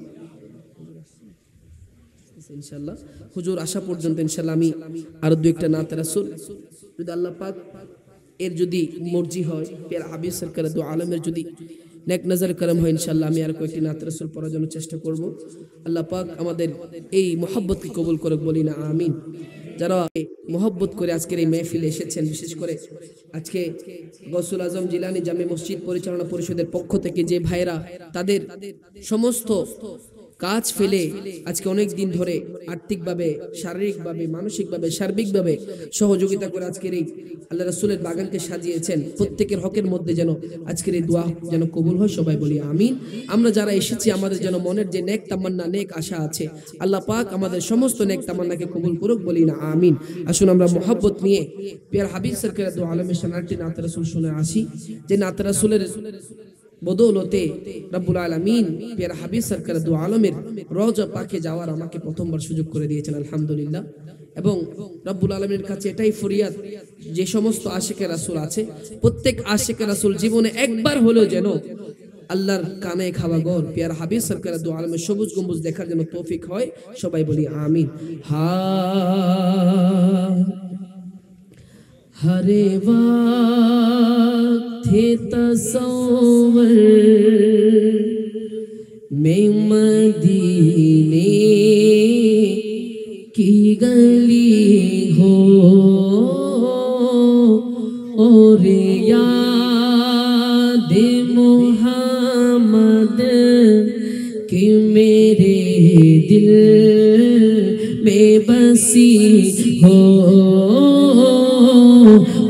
इंशाल्लाह हुजूर आशा पर्यन्त इंशाल्लाह आमी आरो दुई एकटा नात रासूल যদি আল্লাহ পাক এর যদি মর্জি হয়, প্যারা হাবিব সরকার দু আলমের যদি নেক নজর করম হয়, ইনশাআল্লাহ আমি আর কয়েকটি নাত রাসূল পড়ার জন্য চেষ্টা করব। আল্লাহ পাক আমাদের এই মহব্বতকে কবুল করুক, বলি না আমিন। যারা মহব্বত করে আজকের এই মেহফিলে এসেছেন, বিশেষ করে আজকে গৌসুল আজম জিলানী জামে মসজিদ পরিচালনা পরিষদের পক্ষ থেকে যে ভাইরা তাদের সমস্ত কাজ ফেলে আজকে অনেক দিন ধরে আর্থিকভাবে, শারীরিকভাবে, মানসিকভাবে, সার্বিকভাবে সহযোগিতা করে আজকের এই আল্লাহ রাসূলের বাগানকে সাজিয়েছেন, প্রত্যেকের হকের মধ্যে যেন আজকের এই দোয়া যেন কবুল হয়, সবাই বলি আমিন। আমরা যারা এসেছি আমাদের যেন মনের যে নেক তামান্না, নেক আশা আছে, আল্লাহ পাক আমাদের সমস্ত নেক তামান্নাকে কবুল করুক, বলি না আমিন। আসুন আমরা মোহাব্বত নিয়ে প্যারা হাবিব সরকার দু আলমের সানারটি নাত রাসূল শুনে আসি, যে নাত রাসূলের বদৌলতে রব্বুল আলামিন প্যারা হাবিব সরকার দু আলমের রওজা পাকে যাওয়ার আমাকে প্রথমবার সুযোগ করে দিয়েছেন, আলহামদুলিল্লাহ। এবং রব্বুল আলামিনের কাছে এটাই ফরিয়াদ, যে সমস্ত আশিকে রাসূল আছে প্রত্যেক আশিকে রাসূল জীবনে একবার হলেও যেন আল্লাহর কানে খাওয়া গর প্যারা হাবিব সরকার দু আলমের সবুজ গম্বুজ দেখার জন্য তৌফিক হয়, সবাই বলি আমিন। हरे वक्त थे तसव्वुर में मदीने की गली हो, और याद मोहम्मद कि मेरे दिल में बसी हो,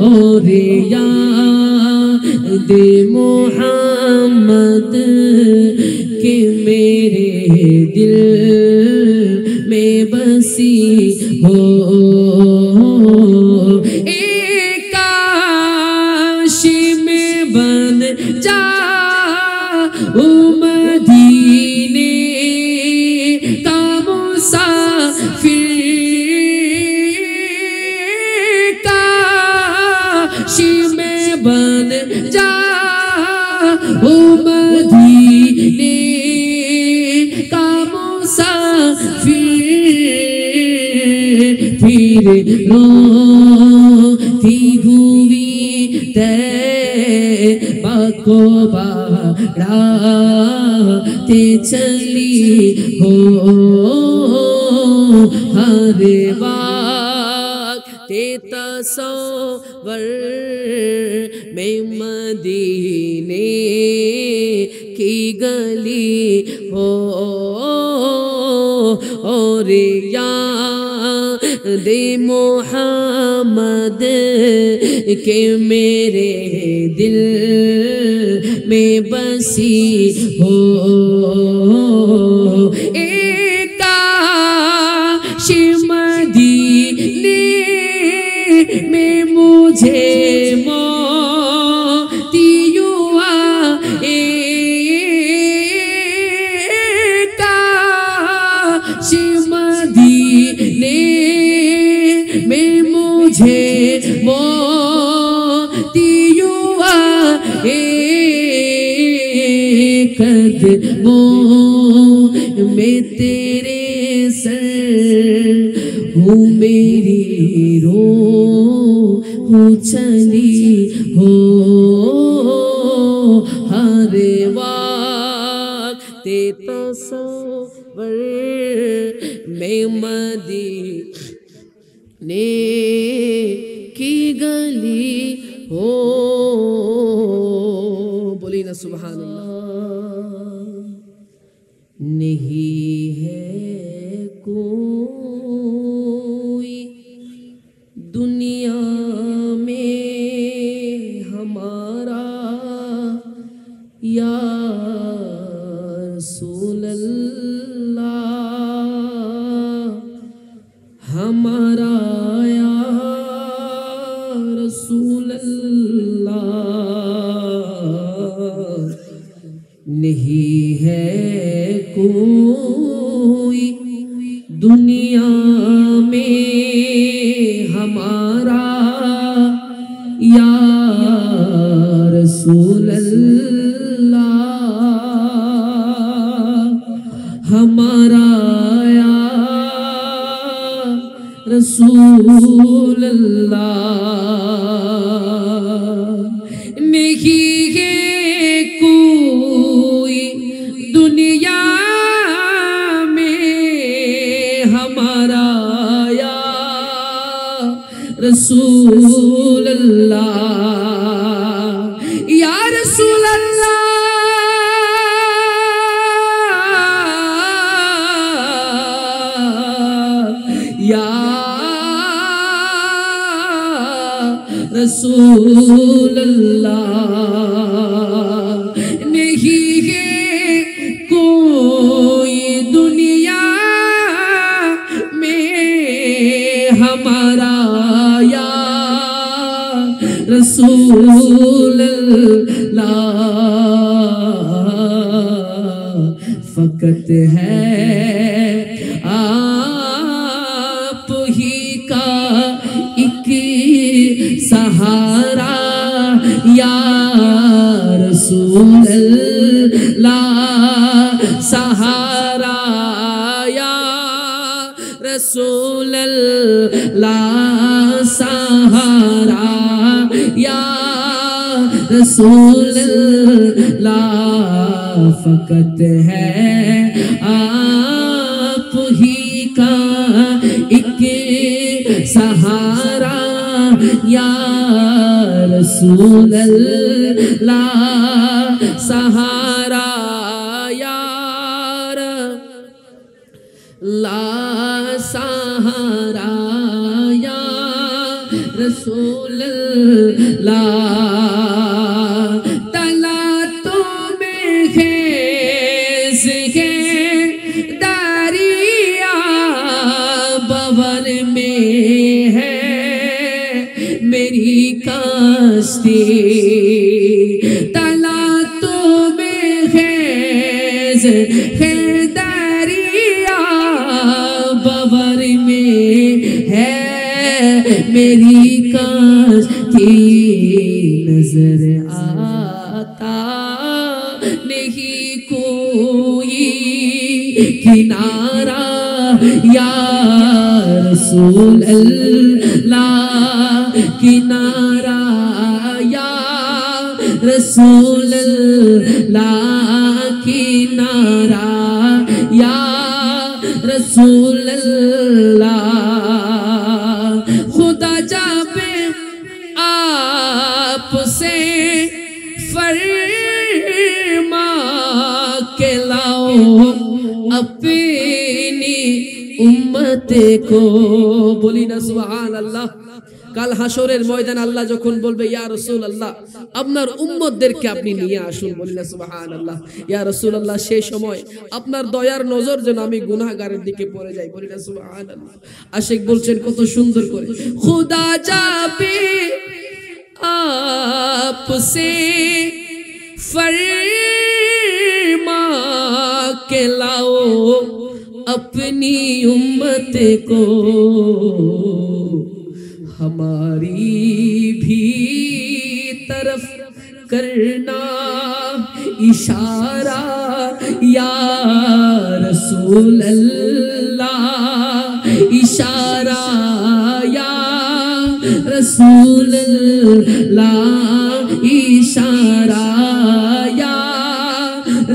और याद मोहम्मद कि मेरे दिल में बसी हो। एक काश में बन जाऊं मदीने का मुसाफिर, काश में बन जाऊं मदीने का मुसाफिर, फिर रोती हुई तैबा को बढ़ाते चली हो, हर वक्त तस्वर में मदीने की गली हो, और याद मोहम्मद के मेरे दिल में बसी हो। एक काश मदीने में मुझे मोती हुआ, एक काश मदीने में मुझे मोती हुआ, एक कदमों में तेरे सर हूँ मेरी रूह चली हो, हर वक्त तस्वर में मदीने की गली हो। बोली ना सुभान अल्लाह। नहीं है कोई दुनिया में हमारा या रसूल अल्लाह, हमारा या रसूल अल्लाह। नहीं है कोई दुनिया में हमारा या रसूल अल्लाह, हमारा या रसूल अल्लाह। नहीं है कोई दुनिया हमारा या रसूल अल्लाह, या रसूल अल्लाह, या रसूल अल्लाह। नहीं है कोई दुनिया हमारा या रसूल अल्लाह। फकत है आप ही का एक सहारा या रसूल अल्लाह, सहारा या रसूल अल्लाह, सहारा या रसूल अल्लाह। फकत है आप ही का एक सहारा या रसूल अल्लाह सहारा यार ला सहारा या रसूल अल्लाह तला तुम्हें खेस के दरिया बवर में है मेरी कश्ती तला तुम्हें खेस के दरिया बवर में है मेरी कश्ती नजर आता नहीं कोई किनारा या रसूल अल्लाह किनारा या रसूल अल्लाह किनारा या रसूल अल्लाह खुदा जाबे आपसे फरमा के लाओ अपनी उम्मत को बोली ना सुभान अल्लाह কাল হাসরের ময়দানে আল্লাহ যখন বলবে ইয়া রাসূলুল্লাহ আপনার উম্মতদেরকে আপনি নিয়ে আসুন বলি না সুবহানাল্লাহ ইয়া রাসূলুল্লাহ সেই সময় আপনার দয়ার নজর যেন আমি গুনাহগারের দিকে পড়ে যাই বলি না সুবহানাল্লাহ আশিক বলছেন কত সুন্দর করে খুদা যাবে आपसे फरमा के लाओ अपनी उम्मत को हमारी भी तरफ करना इशारा या रसूल अल्लाह इशारा या रसूल अल्लाह इशारा या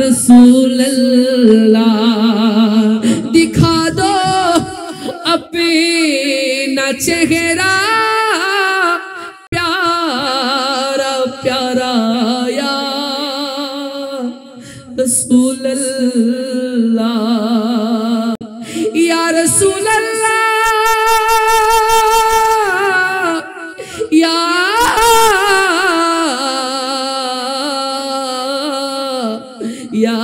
रसूल अल्लाह दिखा दो अपना चेहरा प्यारा प्यारा या रसूल अल्लाह या रसूल अल्लाह या या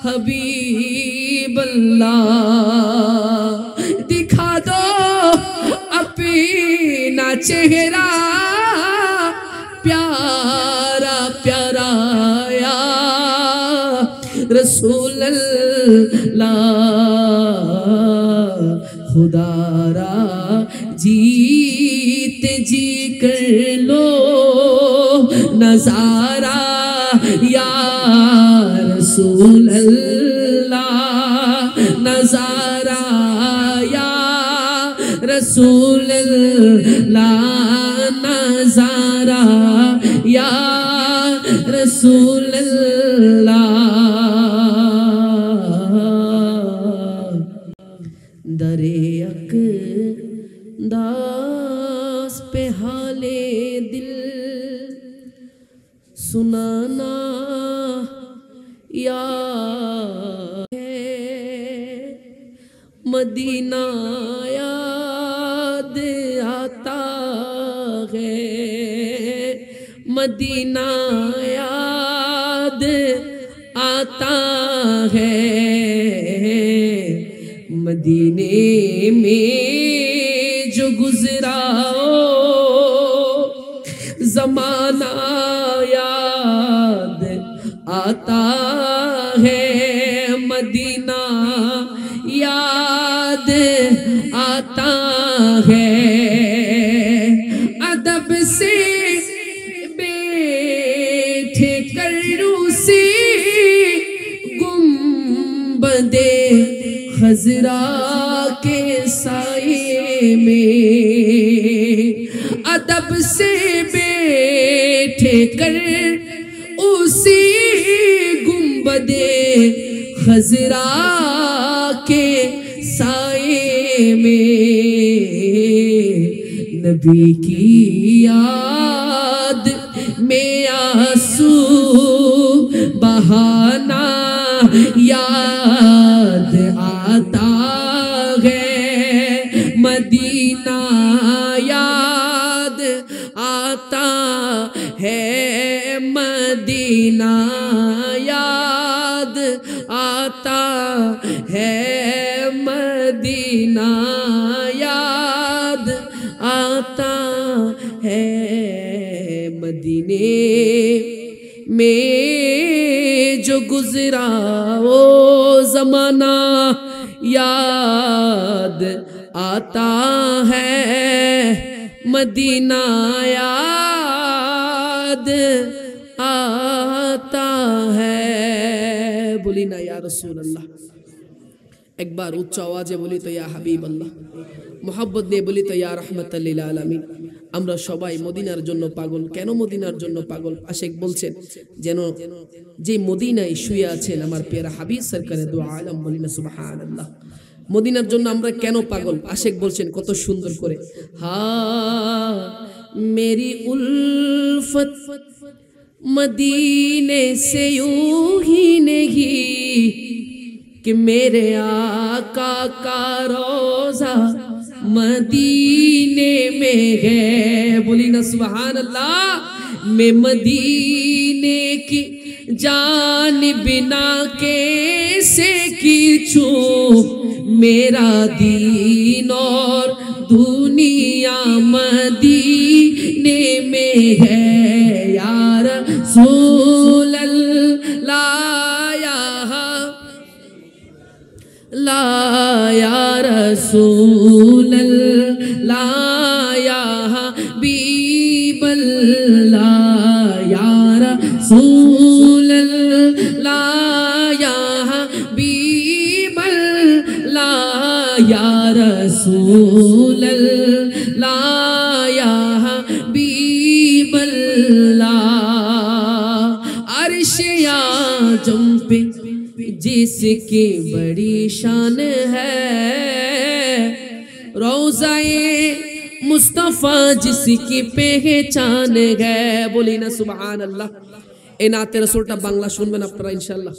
हबीब अल्लाह दिखा दो अपना चेहरा प्यारा प्यारा या रसूल अल्लाह खुदारा जीते जी कर लो नजारा या रसूल अल्लाह नजारा या रसूल अल्लाह नजारा या रसूल अल्लाह दरे अक़दास पे हाले दिल सुनाना या मदीना याद आता है मदीना याद आता है मदीने में जो गुजरा ज़माना याद आता है मदीना याद आता है अदब से बैठे करूसी गुंबदे खजरा के साये में अदब से बैठे कर उसी गुंबदे खजरा के साये में नबी की याद में आंसू बहाना याद आता है, मदीना याद आता है, मदीना याद आता है, मदीना याद आता है। मदीने में जो गुजरा वो जमाना याद आता है, मदीना याद आता है। बोली ना या रसूल अल्लाह, एक बार उच्च आवाजे बोली तो या हबीब अल्लाह, मोहब्बत দিয়ে বলি তো ইয়া রাহমাতাল লিল আলামিন। আমরা সবাই মদিনার জন্য পাগল। কেন মদিনার জন্য পাগল? আশিক বলছেন যেন যে মদিনায় শুয়ে আছেন আমার প্রিয় হাবিব সরকারে দু আলম, বলি না সুবহানাল্লাহ। মদিনার জন্য আমরা কেন পাগল? আশিক বলছেন কত সুন্দর করে, হা मेरी उल्फत मदीने से यूं ही नहीं कि मेरे आका का रोजा मदीने में है। बोली ना सुभान अल्लाह। मैं मदीने की जान बिना कैसे खींचूं, मेरा दीन और दुनिया मदीने में है। या रसूल अल्लाह ला या रसूल अल्लाह या हबीब अल्लाह, या रसूल अल्लाह या हबीब अल्लाह, या रसूल अल्लाह या हबीब अल्लाह। अर्श आज़म पे जिसकी बड़ी शान है, रोज़ाए मुस्तफ़ा जिसकी पहचान है। बोली ना सुभान अल्लाह। এই নাতে রাসূলটা বাংলা শুনবেন আপনারা ইনশাআল্লাহ।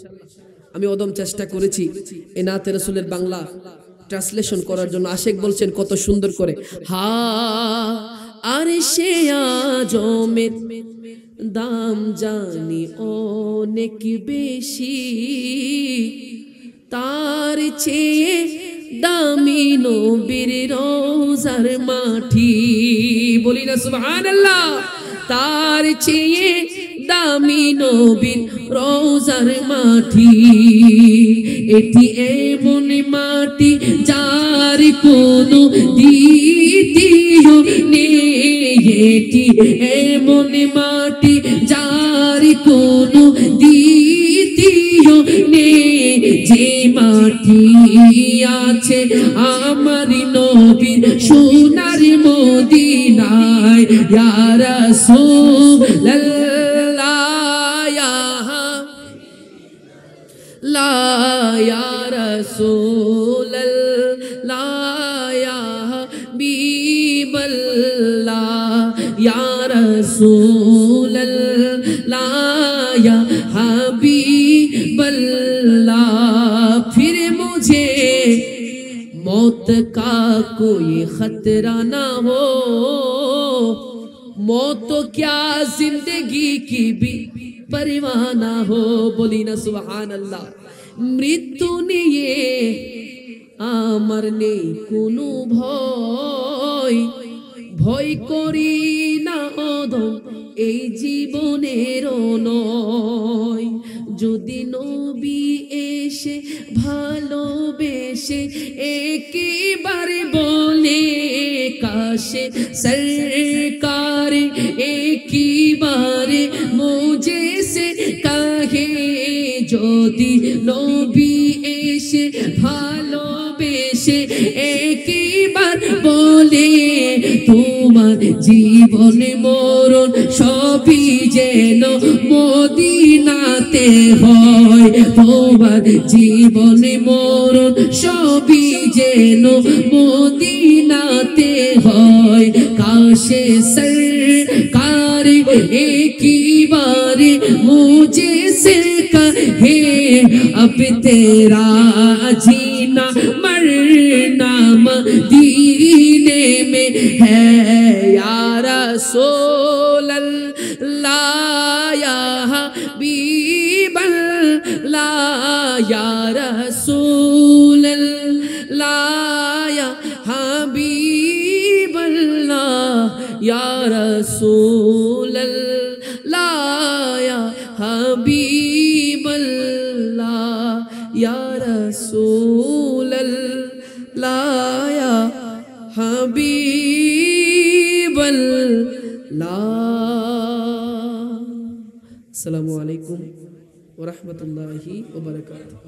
আমি ওদম চেষ্টা করেছি এই নাতে রাসূলের বাংলা ট্রান্সলেশন করার জন্য। আশিক বলছেন কত সুন্দর করে, হা আরশে আজমের দাম জানি অনেক বেশি, তার চেয়ে দামি নবীর রোজার মাটি। বলি না সুবহানাল্লাহ। তার চেয়ে দামি নবীর রোজার মাটি, এটি এমন মাটি যার কোনো দ্বিতীয় নেই, এটি এমন মাটি যার কোনো দ্বিতীয় নেই, যে মাটি আছে আমার নবীর সোনার মদিনায়। ইয়া রাসূলুল্লাহ লা ইয়া রাসূলুল্লাহ ইয়া হাবিবাল্লাহ, ইয়া রাসূলুল্লাহ ইয়া হাবিবাল্লাহ। फिर मुझे मौत का कोई खतरा ना हो, मौत तो क्या जिंदगी की भी परवाह ना हो। बोली ना सुभान अल्लाह। मृत्यु निये আমার নেই কোনো ভয়, ভয় করি না ওদম এই জীবনের নয়। যদি নবী এসে ভালোবেসে একেবারে বলে কাশে সরকার একেবারে মুঝে সে কাহে, যদি নবী এসে ভালোবেসে একেবার বলে तुम তোমার জীবন মরণ সবই যেন মদিনাতে হয় তোমার জীবন মরণ সবই যেন মদিনাতে হয় কাশে सरकार एक ही बार मुझे से कहे अब तेरा जीना मरना मदीने में है या रसूल अल्लाह या हबीब अल्लाह या रसूल अल्लाह या हबीब अल्लाह या रसूल अल्लाह या हबीब अल्लाह या रसूल अल्लाह या हबीब अल्लाह। अस्सलामु अलैकुम व रहमतुल्लाहि व बरकातुहू।